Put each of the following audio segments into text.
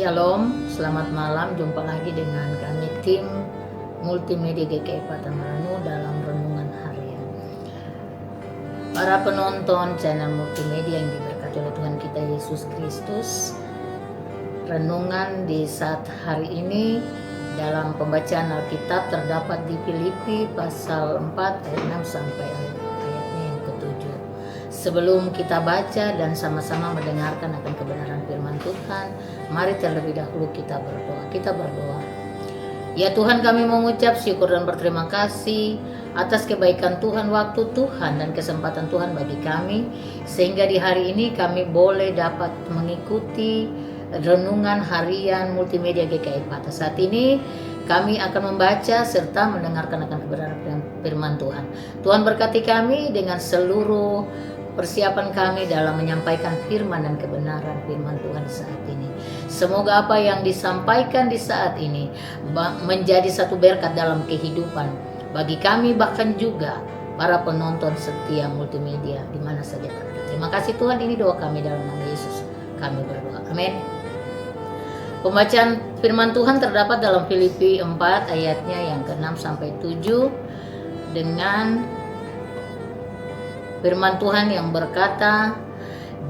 Shalom, selamat malam. Jumpa lagi dengan kami tim Multimedia GKI Patamranu dalam renungan harian. Para penonton channel multimedia yang diberkati oleh Tuhan kita Yesus Kristus, renungan di saat hari ini dalam pembacaan Alkitab terdapat di Filipi pasal 4 ayat 6 sampai ayatnya yang ke-7. Sebelum kita baca dan sama-sama mendengarkan akan kebenaran firman Tuhan, mari terlebih dahulu kita berdoa. Kita berdoa. Ya Tuhan, kami mengucap syukur dan berterima kasih atas kebaikan Tuhan, waktu Tuhan dan kesempatan Tuhan bagi kami, sehingga di hari ini kami boleh dapat mengikuti renungan harian multimedia GKI Pata. Saat ini kami akan membaca serta mendengarkan akan kebenaran firman Tuhan. Tuhan berkati kami dengan seluruh persiapan kami dalam menyampaikan firman dan kebenaran firman Tuhan saat ini. Semoga apa yang disampaikan di saat ini menjadi satu berkat dalam kehidupan bagi kami, bahkan juga para penonton setia multimedia di mana saja berada. Terima kasih Tuhan, ini doa kami dalam nama Yesus. Kami berdoa. Amin. Pembacaan firman Tuhan terdapat dalam Filipi 4 ayatnya yang ke-6 sampai 7 dengan firman Tuhan yang berkata,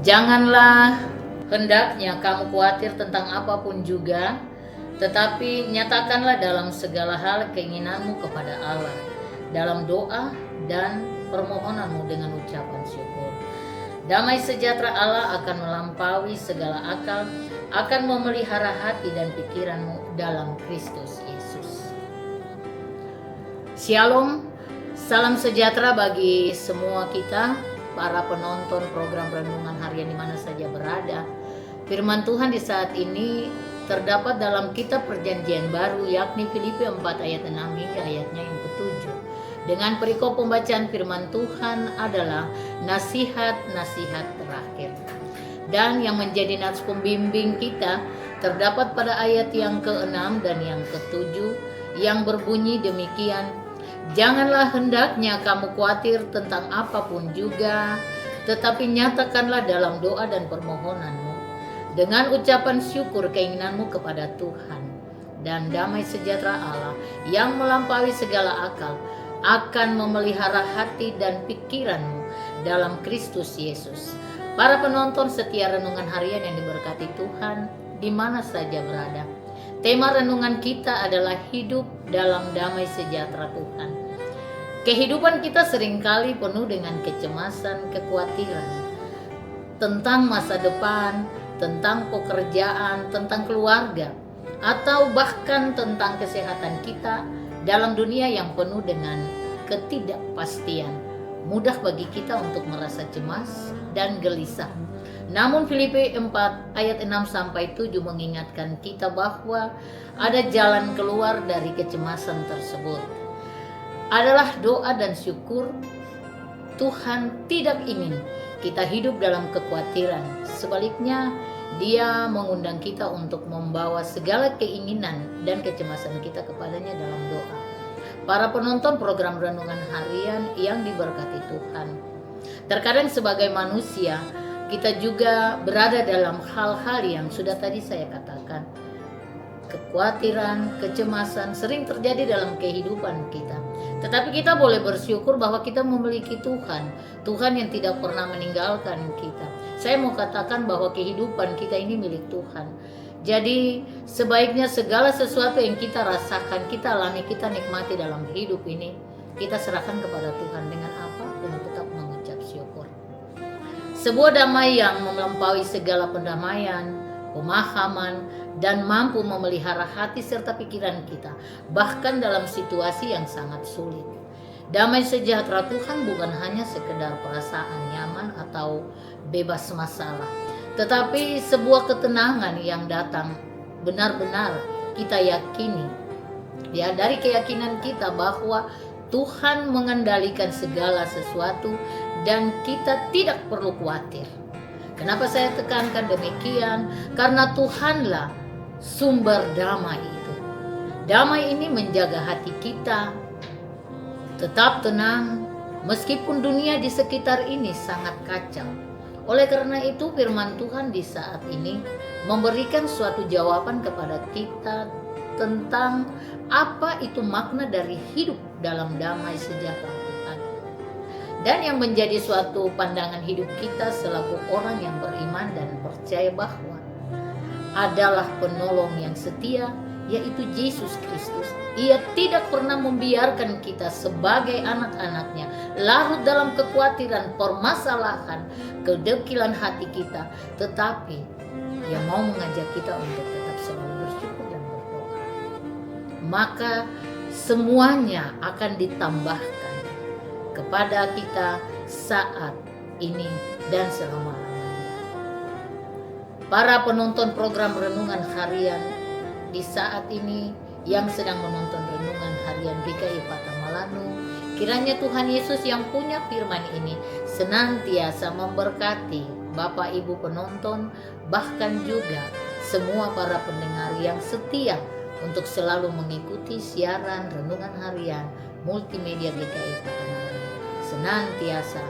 "Janganlah hendaknya kamu khawatir tentang apapun juga, tetapi nyatakanlah dalam segala hal keinginanmu kepada Allah, dalam doa dan permohonanmu dengan ucapan syukur. Damai sejahtera Allah akan melampaui segala akal, akan memelihara hati dan pikiranmu dalam Kristus Yesus." Shalom. Salam sejahtera bagi semua kita, para penonton program renungan harian di mana saja berada. Firman Tuhan di saat ini terdapat dalam kitab Perjanjian Baru, yakni Filipi 4 ayat 6 hingga ayatnya yang ke-7. Dengan perikop pembacaan firman Tuhan adalah nasihat-nasihat terakhir. Dan yang menjadi nats pembimbing kita terdapat pada ayat yang ke-6 dan yang ke-7 yang berbunyi demikian, "Janganlah hendaknya kamu khawatir tentang apapun juga, tetapi nyatakanlah dalam doa dan permohonanmu dengan ucapan syukur keinginanmu kepada Tuhan, dan damai sejahtera Allah yang melampaui segala akal akan memelihara hati dan pikiranmu dalam Kristus Yesus." Para penonton setia renungan harian yang diberkati Tuhan di mana saja berada, tema renungan kita adalah hidup dalam damai sejahtera Tuhan. Kehidupan kita seringkali penuh dengan kecemasan, kekhawatiran tentang masa depan, tentang pekerjaan, tentang keluarga, atau bahkan tentang kesehatan kita dalam dunia yang penuh dengan ketidakpastian. Mudah bagi kita untuk merasa cemas dan gelisah. Namun Filipi 4 ayat 6 sampai 7 mengingatkan kita bahwa ada jalan keluar dari kecemasan tersebut. Adalah doa dan syukur. Tuhan tidak ingin kita hidup dalam kekhawatiran. Sebaliknya, Dia mengundang kita untuk membawa segala keinginan dan kecemasan kita kepadanya dalam doa. Para penonton program renungan harian yang diberkati Tuhan, terkadang sebagai manusia kita juga berada dalam hal-hal yang sudah tadi saya katakan. Kekhawatiran, kecemasan sering terjadi dalam kehidupan kita. Tetapi kita boleh bersyukur bahwa kita memiliki Tuhan. Tuhan yang tidak pernah meninggalkan kita. Saya mau katakan bahwa kehidupan kita ini milik Tuhan. Jadi sebaiknya segala sesuatu yang kita rasakan, kita alami, kita nikmati dalam hidup ini, kita serahkan kepada Tuhan dengan apa? Dengan tetap mengucap syukur. Sebuah damai yang melampaui segala pendamaian, pemahaman, dan mampu memelihara hati serta pikiran kita, bahkan dalam situasi yang sangat sulit. Damai sejahtera Tuhan bukan hanya sekedar perasaan nyaman atau bebas masalah, tetapi sebuah ketenangan yang datang benar-benar kita yakini. Ya, dari keyakinan kita bahwa Tuhan mengendalikan segala sesuatu dan kita tidak perlu khawatir. Kenapa saya tekankan demikian? Karena Tuhanlah sumber damai itu. Damai ini menjaga hati kita tetap tenang meskipun dunia di sekitar ini sangat kacau. Oleh karena itu firman Tuhan di saat ini memberikan suatu jawaban kepada kita tentang apa itu makna dari hidup dalam damai sejahtera Tuhan. Dan yang menjadi suatu pandangan hidup kita selaku orang yang beriman dan percaya bahwa adalah penolong yang setia, yaitu Yesus Kristus. Ia tidak pernah membiarkan kita sebagai anak-anaknya larut dalam kekhawatiran, permasalahan, kedekilan hati kita, tetapi Ia mau mengajak kita untuk tetap selalu bersyukur dan berdoa. Maka semuanya akan ditambahkan kepada kita saat ini dan selama-lamanya. Para penonton program Renungan Harian di saat ini yang sedang menonton Renungan Harian GKI Patamalanu, kiranya Tuhan Yesus yang punya firman ini senantiasa memberkati Bapak Ibu penonton, bahkan juga semua para pendengar yang setia untuk selalu mengikuti siaran Renungan Harian Multimedia GKI Patamalanu. Senantiasa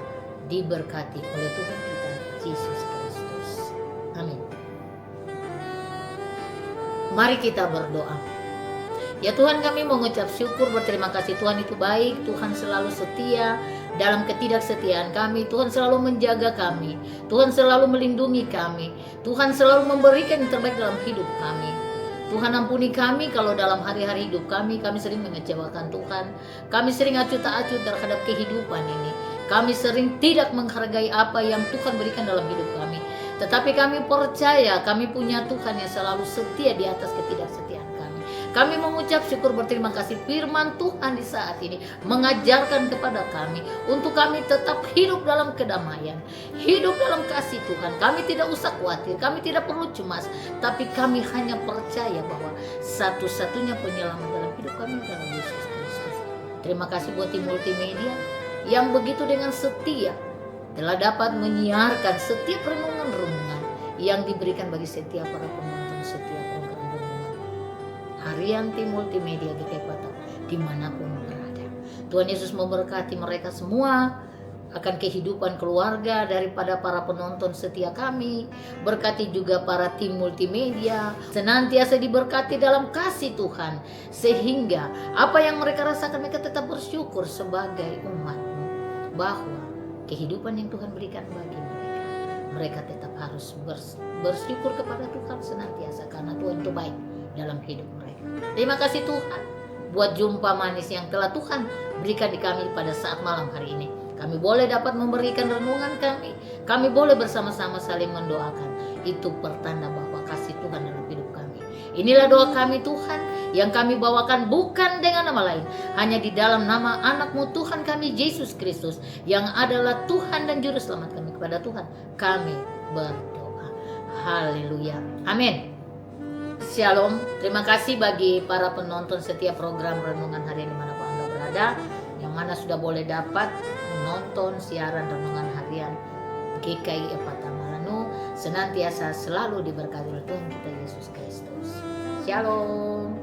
diberkati oleh Tuhan kita Yesus Kristus. Amin. Mari kita berdoa. Ya Tuhan, kami mengucap syukur, berterima kasih. Tuhan itu baik, Tuhan selalu setia dalam ketidaksetiaan kami. Tuhan selalu menjaga kami, Tuhan selalu melindungi kami, Tuhan selalu memberikan yang terbaik dalam hidup kami. Tuhan ampuni kami kalau dalam hari-hari hidup kami sering mengecewakan Tuhan. Kami sering acuh tak acuh terhadap kehidupan ini. Kami sering tidak menghargai apa yang Tuhan berikan dalam hidup kami. Tetapi kami percaya kami punya Tuhan yang selalu setia di atas ketidaksetiaan kami. Kami mengucap syukur, berterima kasih firman Tuhan di saat ini mengajarkan kepada kami untuk kami tetap hidup dalam kedamaian, hidup dalam kasih Tuhan. Kami tidak usah khawatir, kami tidak perlu cemas, tapi kami hanya percaya bahwa satu-satunya penyelamat dalam hidup kami adalah Yesus Kristus. Terima kasih buat tim multimedia yang begitu dengan setia telah dapat menyiarkan setiap renungan-renungan yang diberikan bagi setiap para penonton setiap program renungan harian tim multimedia GKI Patamalanu dimanapun berada. Tuhan Yesus memberkati mereka semua akan kehidupan keluarga daripada para penonton setia kami. Berkati juga para tim multimedia, senantiasa diberkati dalam kasih Tuhan, sehingga apa yang mereka rasakan mereka tetap bersyukur sebagai umat-Mu bahwa kehidupan yang Tuhan berikan bagi mereka tetap harus bersyukur kepada Tuhan senantiasa, karena Tuhan itu baik dalam hidup mereka. Terima kasih Tuhan buat jumpa manis yang telah Tuhan berikan di kami pada saat malam hari ini. Kami boleh dapat memberikan renungan kami boleh bersama-sama saling mendoakan. Itu pertanda bahwa kasih Tuhan dalam hidup kami. Inilah doa kami Tuhan yang kami bawakan bukan dengan nama lain, hanya di dalam nama anak-Mu Tuhan kami Yesus Kristus, yang adalah Tuhan dan Juru Selamat kami. Kepada Tuhan kami berdoa. Haleluya. Amin. Shalom. Terima kasih bagi para penonton setiap program Renungan Harian dimanapun Anda berada, yang mana sudah boleh dapat menonton siaran Renungan Harian GKI Patamalanu. Senantiasa selalu diberkati oleh Tuhan kita Yesus Kristus. Shalom.